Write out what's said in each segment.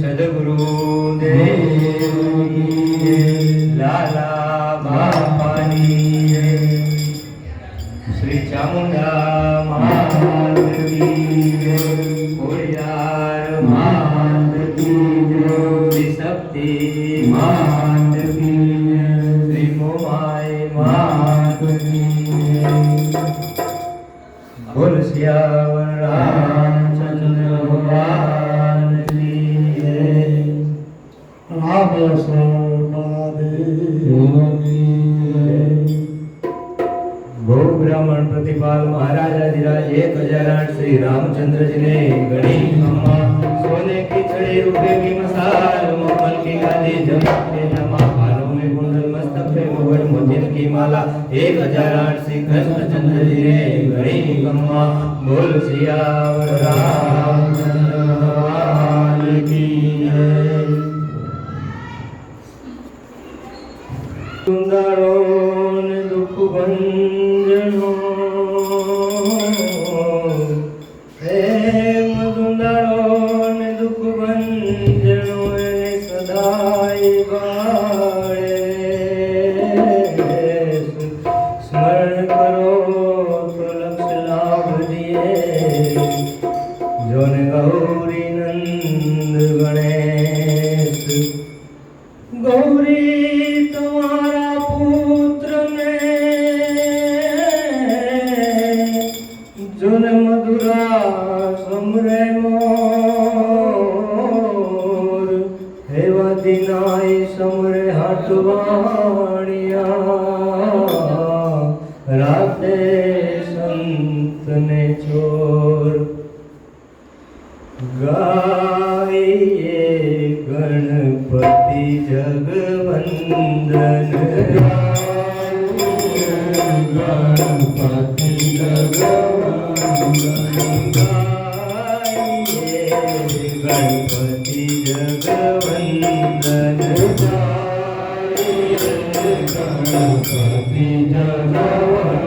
सद्गुरु देव लाला बापानी श्री चामुंडा मात की कोळियार मात की श्री शक्ती मात की श्री मोमाई मात की बोल सियावर रामचंद्र भगवान की गो ब्राह्मण प्रतिपाल महाराजाधिराज 1008 श्री रामचंद्र जी ने गणी अम्मा सोने की छड़ी रुपए की मसाल मोहन की गादी जमक के नमा हारों में कुंडल मस्तक पे मुगट मोतियन की माला 1008 श्री कृष्णचंद्र जी ने गणी अम्मा बोल सियावर रामचंद्र भगवान की जय। सुंदरों दुख भंजनो प्रेम सुंदरों दुख भंजनो सदाई बाळे स्मरण करो तो लक्ष लाभ दिए जोन गौरी नंद गणेश गौरी तुम्हारा पुत्र ने जुन मधुरा समरे मोर हेवा दिनाई समरे हटवाणिया राधे संत ने चोर गाइए गणपति जगवंदन गणपति जगवंदन गाइए गणपति जगवंदन गाइए गणपति जगवंदन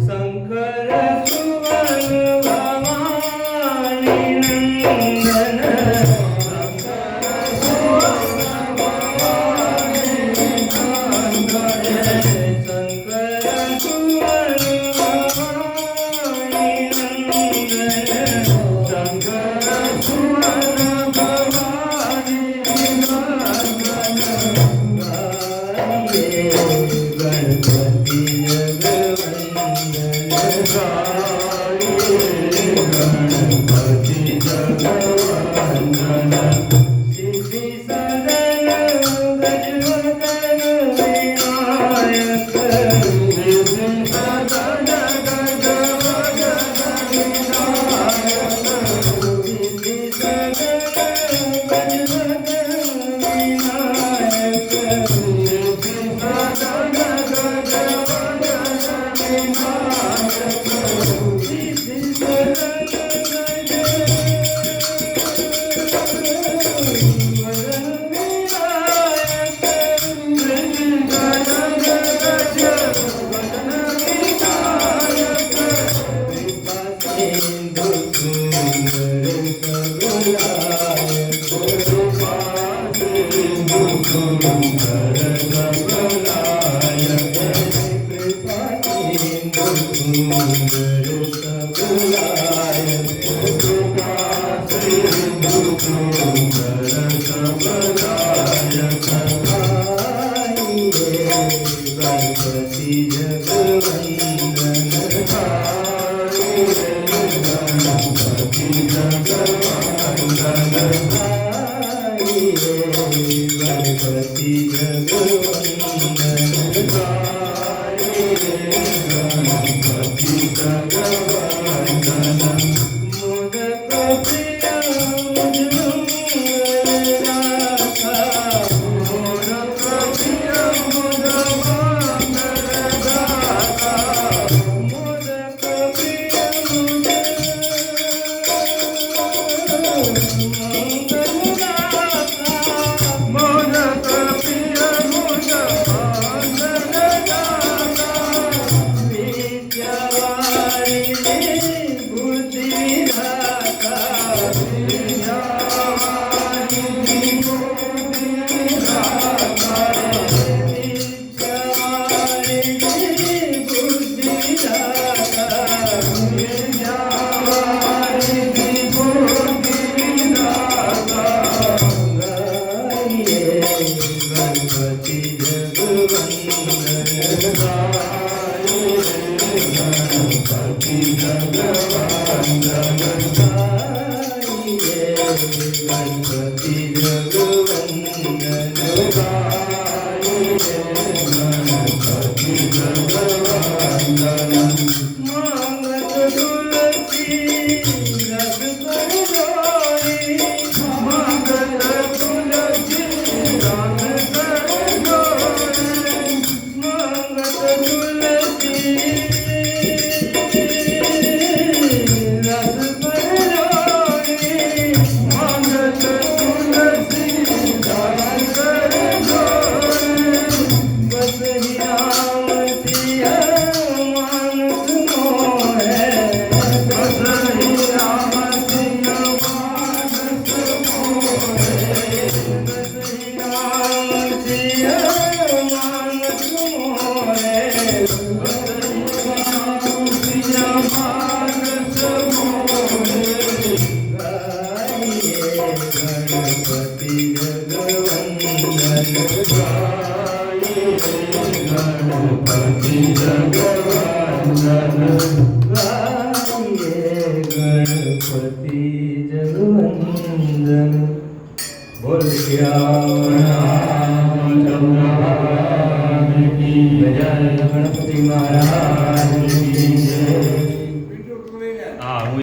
शंकर सुवन भवानी नंदन बुद्धि गणपती जगवंदन गाई रे गणपती जगवंदन मागत तुलसी रस कर जोई मागत तुलसी रस कर जोई मागत तुलसी रस कर जोई मागत तुलसी रस कर जोई बस ही राम सिया मानस मोहे बस ही राम सिया मानस मोहे बस ही राम सिया मानस मोहे बस ही राम सिया मानस मोहे गाइए गणपति जगवंदन गाइए गणपति जगवंदन गाइए गणपति जगवंदन बोल श्याम की जय गणपति महाराज